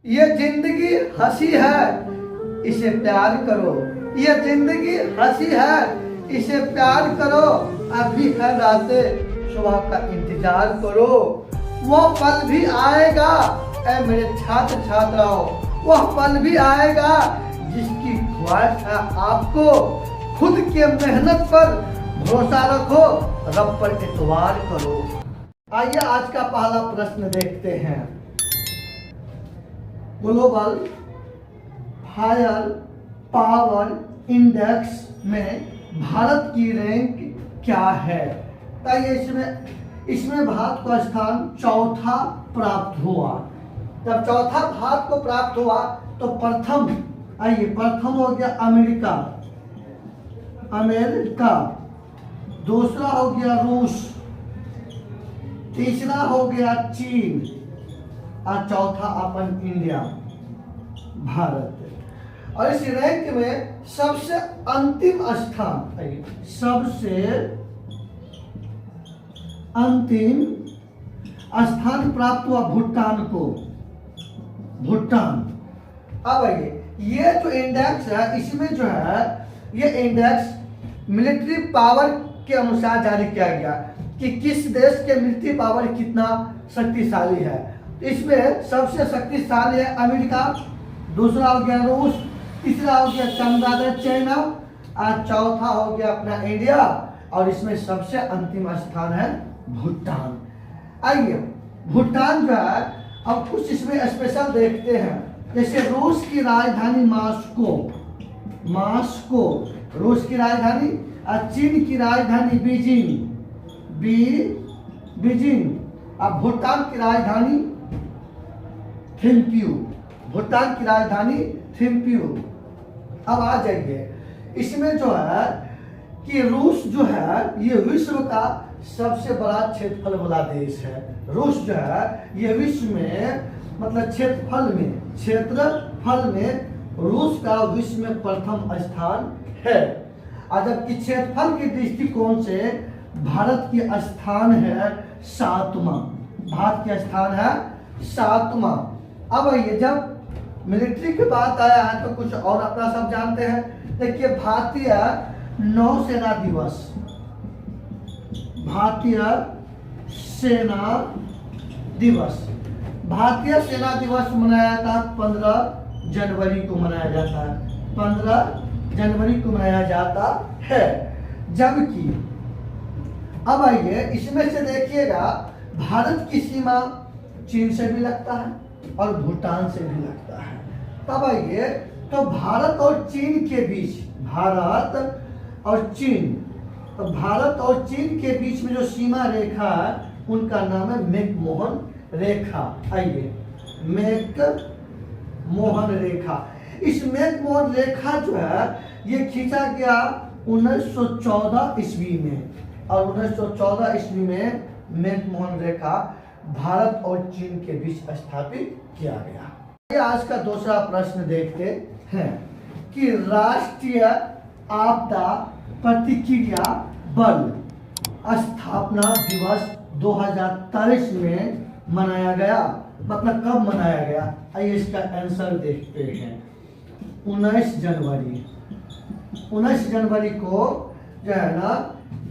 ये जिंदगी हंसी है, इसे प्यार करो। ये जिंदगी हंसी है, इसे प्यार करो। अभी है रातें, सुबह का इंतजार करो। वो पल भी आएगा ऐ मेरे छात्र छात्राओं, वह पल भी आएगा जिसकी ख्वाहिश है आपको। खुद के मेहनत पर भरोसा रखो, रब पर एतवार करो। आइए आज का पहला प्रश्न देखते हैं। ग्लोबल फायर पावर इंडेक्स में भारत की रैंक क्या है? इसमें भारत को स्थान चौथा प्राप्त हुआ। जब चौथा भारत को प्राप्त हुआ तो प्रथम हो गया अमेरिका, दूसरा हो गया रूस, तीसरा हो गया चीन और चौथा अपन इंडिया भारत। और इस रैंक में सबसे अंतिम स्थान प्राप्त हुआ भूटान को। अब ये जो इंडेक्स है, इसमें जो है ये इंडेक्स मिलिट्री पावर के अनुसार जारी किया गया कि किस देश के मिलिट्री पावर कितना शक्तिशाली है। इसमें सबसे शक्तिशाली है अमेरिका, दूसरा हो गया रूस, तीसरा हो गया चमगादड़ चाइना और चौथा हो गया अपना इंडिया। और इसमें सबसे अंतिम स्थान है भूटान। आइए भूटान जो है, अब कुछ इसमें स्पेशल देखते हैं। जैसे रूस की राजधानी मास्को, रूस की राजधानी, और चीन की राजधानी बीजिंग, और भूटान की राजधानी थिम्पू। अब आ जाइए, इसमें जो है कि रूस जो है ये विश्व का सबसे बड़ा क्षेत्रफल वाला देश है। रूस जो है ये विश्व में मतलब क्षेत्रफल में रूस का विश्व में प्रथम स्थान है। और जबकि क्षेत्रफल के दृष्टिकोण से भारत की स्थान है सातवां। अब आइए, जब मिलिट्री की बात आया है तो कुछ और अपना सब जानते हैं। देखिए भारतीय सेना दिवस मनाया था 15 जनवरी को मनाया जाता है। 15 जनवरी को मनाया जाता है। जबकि अब आइए, इसमें से देखिएगा भारत की सीमा चीन से भी लगता है और भूटान से भी लगता है। तब आइए, तो भारत और चीन के बीच में जो सीमा रेखा है उनका नाम है मैकमोहन रेखा। आइए, मैकमोहन रेखा। इस मैकमोहन रेखा जो है ये खींचा गया 1914 ईस्वी में, और 1914 ईस्वी में मैकमोहन रेखा भारत और चीन के बीच स्थापित किया गया। आज का दूसरा प्रश्न देखते हैं कि राष्ट्रीय आपदा प्रतिक्रिया बल स्थापना दिवस 2023 में मनाया गया। मतलब कब मनाया गया? आइए इसका आंसर देखते हैं। 19 जनवरी को जो है ना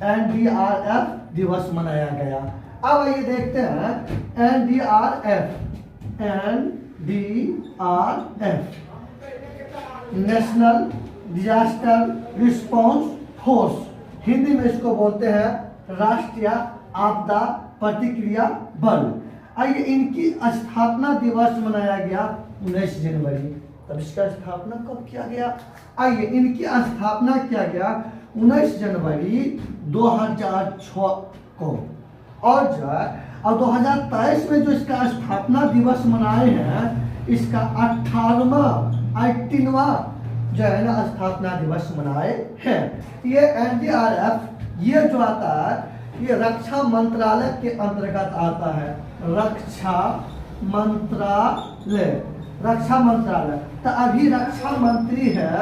NDRF दिवस मनाया गया। अब आइए देखते हैं NDRF national disaster response force, Hindi में इसको बोलते हैं राष्ट्रीय आपदा प्रतिक्रिया बल। आइए, इनकी स्थापना दिवस मनाया गया 19 जनवरी। तब इसका स्थापना कब किया गया? आइए, इनकी स्थापना किया गया 19 जनवरी 2006 को। और जो है 2023 में जो इसका स्थापना दिवस मनाए हैं, इसका 18वां जो है ना स्थापना दिवस मनाए हैं। ये NDRF ये जो आता है ये रक्षा मंत्रालय के अंतर्गत आता है। रक्षा मंत्रालय। तो अभी रक्षा मंत्री है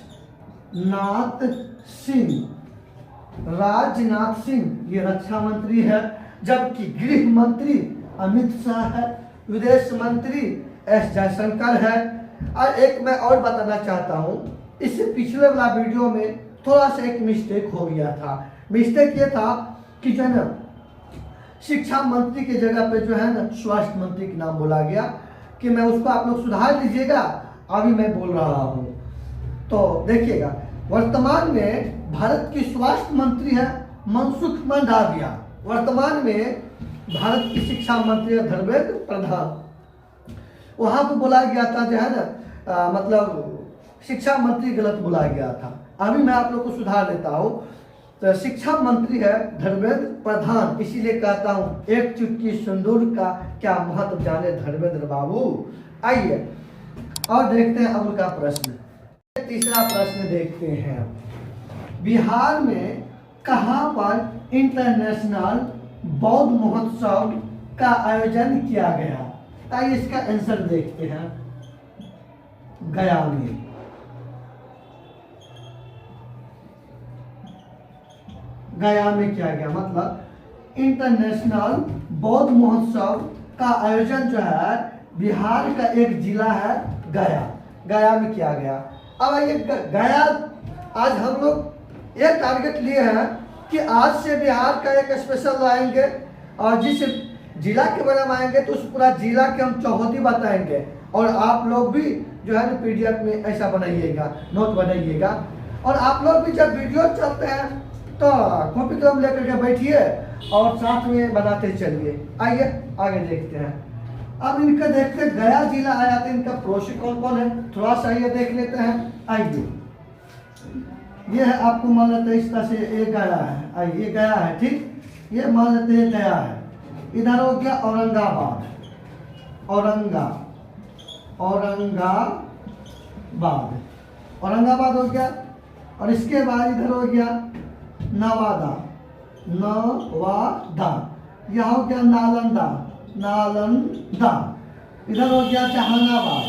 राजनाथ सिंह। राजनाथ सिंह ये रक्षा मंत्री है, जबकि गृह मंत्री अमित शाह है, विदेश मंत्री एस जयशंकर है। और एक मैं और बताना चाहता हूँ, इससे पिछले वाला वीडियो में थोड़ा सा एक मिस्टेक हो गया था। मिस्टेक ये था कि जो है ना शिक्षा मंत्री के जगह पे जो है ना स्वास्थ्य मंत्री का नाम बोला गया, कि मैं उसको आप लोग सुधार लीजिएगा, अभी मैं बोल रहा हूँ। तो देखिएगा, वर्तमान में भारत की स्वास्थ्य मंत्री है मनसुख मंडाविया, वर्तमान में भारत की शिक्षा मंत्री है धर्मेंद्र प्रधान। वहाँ पे बोला गया था जो है ना मतलब शिक्षा मंत्री गलत बोला गया था, अभी मैं आप लोग को सुधार देता हूँ। तो शिक्षा मंत्री है धर्मेंद्र प्रधान, इसीलिए कहता हूँ एक चुटकी सिंदूर का क्या महत्व जाने धर्मेंद्र बाबू। आइए और देखते हैं अब का प्रश्न। तीसरा प्रश्न देखते हैं, बिहार में कहाँ पर इंटरनेशनल बौद्ध महोत्सव का आयोजन किया गया? आइए इसका आंसर देखते हैं। गया में। गया में किया गया, मतलब इंटरनेशनल बौद्ध महोत्सव का आयोजन जो है बिहार का एक जिला है गया, गया में किया गया। अब ये गया, आज हम लोग ये टारगेट लिए हैं कि आज से बिहार का एक स्पेशल लाएंगे, और जिस जिला के बारे में आएंगे तो उस पूरा जिला के हम चौहदी बताएंगे, और आप लोग भी जो है ना पीडीएफ में ऐसा बनाइएगा, नोट बनाइएगा। और आप लोग भी जब वीडियो चलते हैं तो कॉपी कलम लेकर के बैठिए और साथ में बनाते चलिए। आइए आगे देखते हैं। अब इनका देखते हैं, गया जिला आया तो इनका पड़ोसी कौन कौन है, थोड़ा सा ये देख लेते हैं। आइए, ये है, आपको मान लेते हैं इस तरह से, ये गया है। आइए, ये गया है, ठीक, ये मान लेते हैं गया है। इधर हो गया औरंगाबाद, औरंगाबाद हो गया। और इसके बाद इधर हो गया नवादा, यह हो गया नालंदा, इधर हो गया जहानाबाद,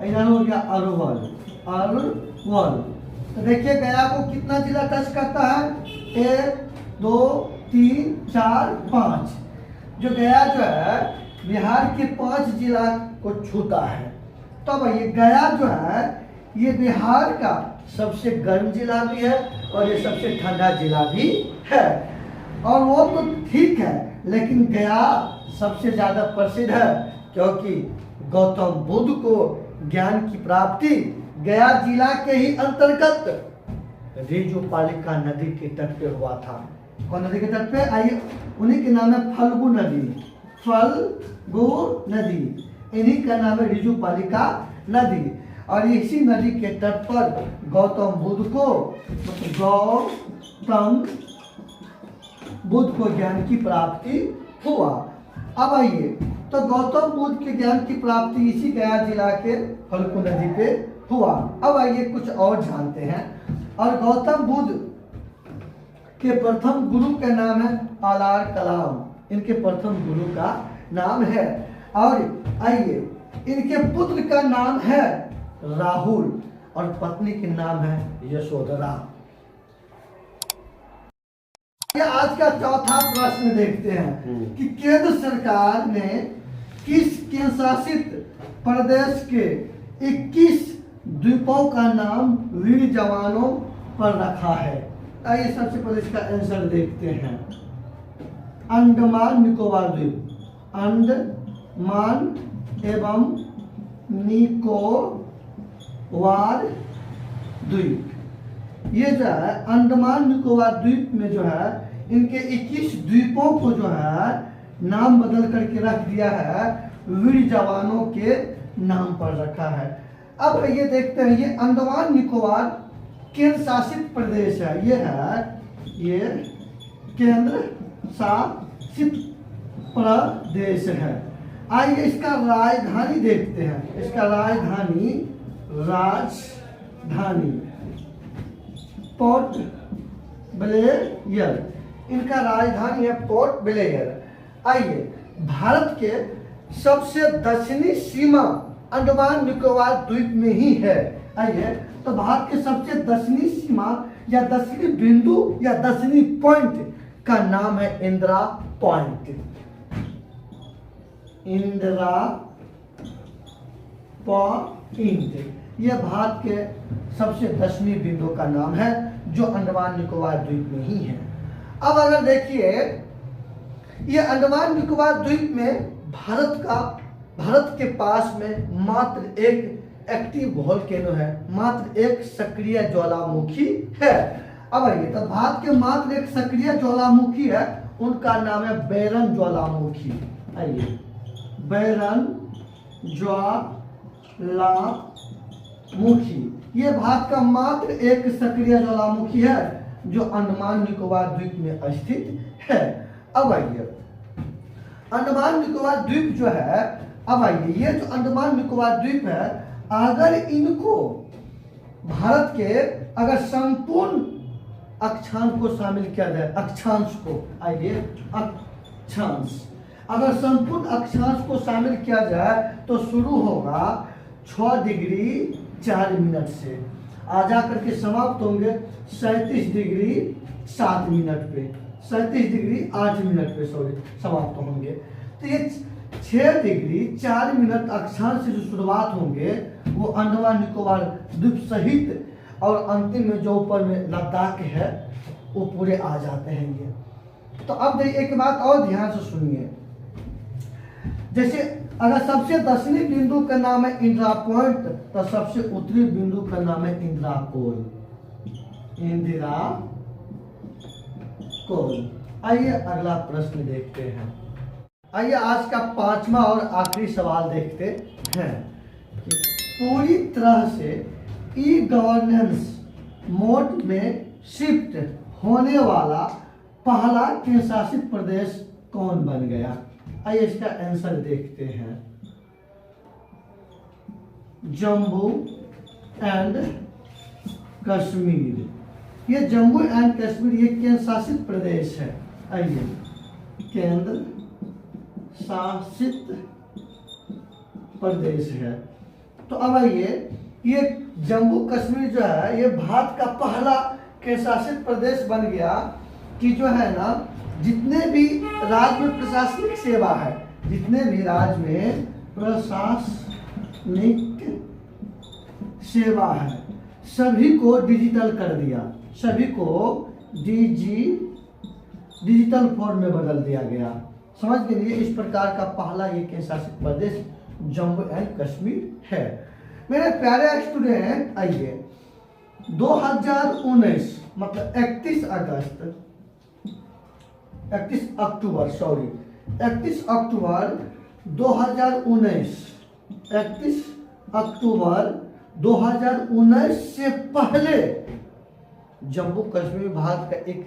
इधर हो गया अरवल। तो देखिए गया को कितना जिला टच करता है, 1 2 3 4 5। जो गया जो है बिहार के 5 जिला को छूता है। तो भाई ये गया जो है ये बिहार का सबसे गर्म जिला भी है और ये सबसे ठंडा जिला भी है। और वो तो ठीक है, लेकिन गया सबसे ज्यादा प्रसिद्ध है क्योंकि गौतम बुद्ध को ज्ञान की प्राप्ति गया जिला के ही अंतर्गत रिजुपालिका नदी के तट पे हुआ था। कौन नदी के तट पे? आइए, उन्हीं के नाम है फल्गु नदी, इन्हीं का नाम है रिजुपालिका नदी। और इसी नदी के तट पर गौतम बुद्ध को ज्ञान की प्राप्ति हुआ। अब आइए, तो गौतम बुद्ध के ज्ञान की प्राप्ति इसी गया जिला के फल्गु नदी पे हुआ। अब आइए कुछ और जानते हैं। और गौतम बुद्ध के प्रथम गुरु का नाम है आलार कलाम, इनके प्रथम गुरु का नाम है। और आइए, इनके पुत्र का नाम है राहुल और पत्नी के नाम है यशोधरा। आज का चौथा प्रश्न देखते हैं कि केंद्र सरकार ने किस केंद्र शासित प्रदेश के 21 द्वीपों का नाम वीर जवानों पर रखा है? आइए सबसे पहले इसका आंसर देखते हैं। अंडमान निकोबार द्वीप, अंडमान एवं निकोबार द्वीप, ये जो है अंडमान निकोबार द्वीप में जो है इनके 21 द्वीपों को जो है नाम बदल करके रख दिया है, वीर जवानों के नाम पर रखा है। अब ये देखते हैं, ये अंडमान निकोबार केंद्र शासित प्रदेश है, ये केंद्र शासित प्रदेश है। आइए इसका राजधानी देखते हैं। इसका राजधानी पोर्ट ब्लेयर, इनका राजधानी है पोर्ट ब्लेयर। आइए, भारत के सबसे दक्षिणी सीमा अंडमान निकोबार द्वीप में ही है। आइए, तो भारत के सबसे दक्षिणी सीमा या दक्षिणी बिंदु या दक्षिणी पॉइंट का नाम है इंदिरा पॉइंट। इंदिरा पॉइंट यह भारत के सबसे दक्षिणी बिंदु का नाम है, जो अंडमान निकोबार द्वीप में ही है। अब अगर देखिए, ये अंडमान निकोबार द्वीप में भारत के पास में मात्र एक एक्टिव वोल्केनो है, मात्र एक सक्रिय ज्वालामुखी है। अब आइए, तो भारत के मात्र एक सक्रिय ज्वालामुखी है, उनका नाम है बैरन ज्वालामुखी। आइए, बैरन ज्वालामुखी, ये भारत का मात्र एक सक्रिय ज्वालामुखी है, जो अंडमान निकोबार द्वीप में स्थित है। अब आइए, अंडमान निकोबार द्वीप जो है, अब आइए, ये जो अंडमान निकोबार द्वीप है, अगर इनको भारत के अगर संपूर्ण अक्षांश को शामिल किया जाए, अक्षांश को, आइए अक्षांश, अगर संपूर्ण अक्षांश को शामिल किया जाए तो शुरू होगा 6 डिग्री 4 मिनट से, आ जा करके समाप्त होंगे 37 डिग्री 7 मिनट पे, 37 डिग्री 8 मिनट पे समाप्त होंगे। तो ये 6 डिग्री 4 मिनट अक्षांश से जो शुरुआत होंगे वो अंडमान निकोबार द्वीप सहित, और अंतिम में जो ऊपर में लद्दाख है वो पूरे आ जाते हैं ये। तो अब देखिए, एक बात और ध्यान से सुनिए, जैसे अगर सबसे दक्षिणी बिंदु का नाम है इंदिरा पॉइंट, तो सबसे उत्तरी बिंदु का नाम है इंदिरा कोल। इंदिरा कोल। आइए अगला प्रश्न देखते हैं। आइए आज का 5वां और आखिरी सवाल देखते हैं। पूरी तरह से ई गवर्नेंस मोड में शिफ्ट होने वाला पहला केंद्र शासित प्रदेश कौन बन गया? आइए इसका आंसर देखते हैं। जम्मू एंड कश्मीर। ये जम्मू एंड कश्मीर ये केंद्र शासित प्रदेश है। आइए, केंद्र शासित प्रदेश है। तो अब आइए, ये जम्मू कश्मीर जो है ये भारत का पहला केंद्र शासित प्रदेश बन गया कि जो है ना, जितने भी राज्य में प्रशासनिक सेवा है, जितने भी राज्य में प्रशासनिक सेवा है, सभी को डिजिटल कर दिया, सभी को डिजिटल फॉर्म में बदल दिया गया। समझ के लिए इस प्रकार का पहला ये केंद्र शासित प्रदेश जम्मू एंड कश्मीर है। मेरे प्यारे स्टूडेंट, आइए 2019 मतलब 31 अक्टूबर 2019, 31 अक्टूबर 2019 से पहले जम्मू कश्मीर भारत का एक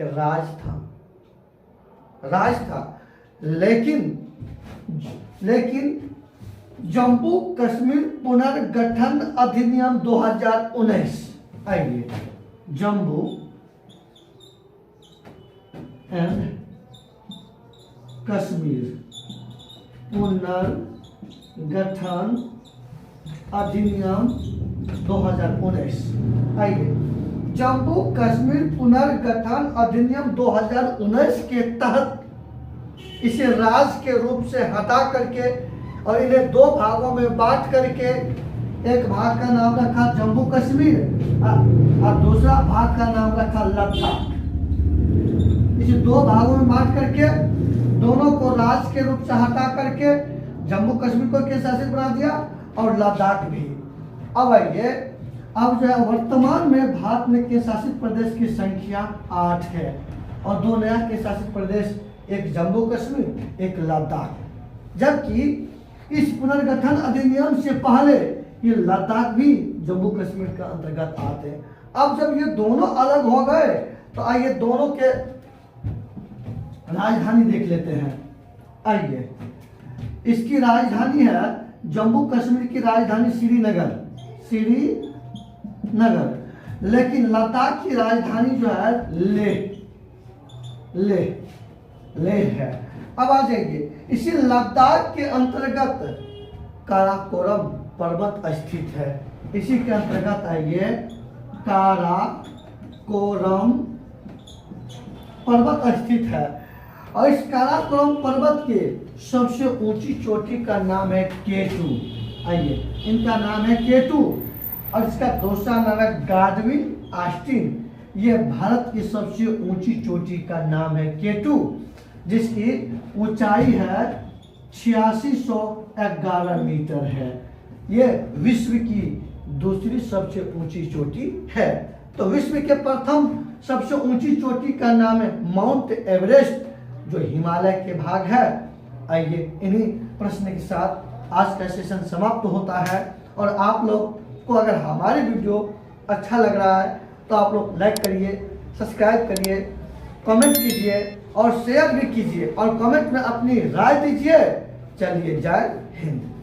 राज था, लेकिन जम्मू कश्मीर पुनर्गठन अधिनियम 2019, आइए जम्मू एंड कश्मीर पुनर्गठन अधिनियम 2019। आइए, जम्मू कश्मीर पुनर्गठन अधिनियम 2019 के तहत इसे राज्य के रूप से हटा करके और इन्हें 2 भागों में बांट करके, एक भाग का नाम रखा जम्मू कश्मीर और दूसरा भाग का नाम रखा लद्दाख। इसे 2 भागों में बांट करके दोनों को राज्य के रूप से हटा करके जम्मू कश्मीर को केंद्र शासित बना दिया और लद्दाख भी। अब आइए, अब जो है वर्तमान में भारत में केंद्र शासित प्रदेश की संख्या 8 है और 2 नया केंद्र शासित प्रदेश, एक जम्मू कश्मीर, एक लद्दाख। जबकि इस पुनर्गठन अधिनियम से पहले ये लद्दाख भी जम्मू कश्मीर के अंतर्गत आते हैं। अब जब ये दोनों अलग हो गए तो आइए दोनों के राजधानी देख लेते हैं। आइए, इसकी राजधानी है, जम्मू कश्मीर की राजधानी श्रीनगर, लेकिन लद्दाख की राजधानी जो है लेह है। अब आ जाइए, इसी लद्दाख के अंतर्गत काराकोरम पर्वत स्थित है। इसी के अंतर्गत आइए काराकोरम पर्वत स्थित है। और इस काराकोरम पर्वत के सबसे ऊंची चोटी का नाम है केटू। आइए, इनका नाम है केटू। और इसका दूसरा नाम है गाडविन आस्टिन। यह भारत की सबसे ऊंची चोटी का नाम है केटू, जिसकी ऊंचाई है 8611 मीटर है। यह विश्व की दूसरी सबसे ऊंची चोटी है। तो विश्व के प्रथम सबसे ऊंची चोटी का नाम है माउंट एवरेस्ट, जो हिमालय के भाग है। आइए, इन्हीं प्रश्न के साथ आज का सेशन समाप्त होता है। और आप लोग को अगर हमारी वीडियो अच्छा लग रहा है तो आप लोग लाइक करिए, सब्सक्राइब करिए, कमेंट कीजिए और शेयर भी कीजिए और कमेंट में अपनी राय दीजिए। चलिए, जय हिंद।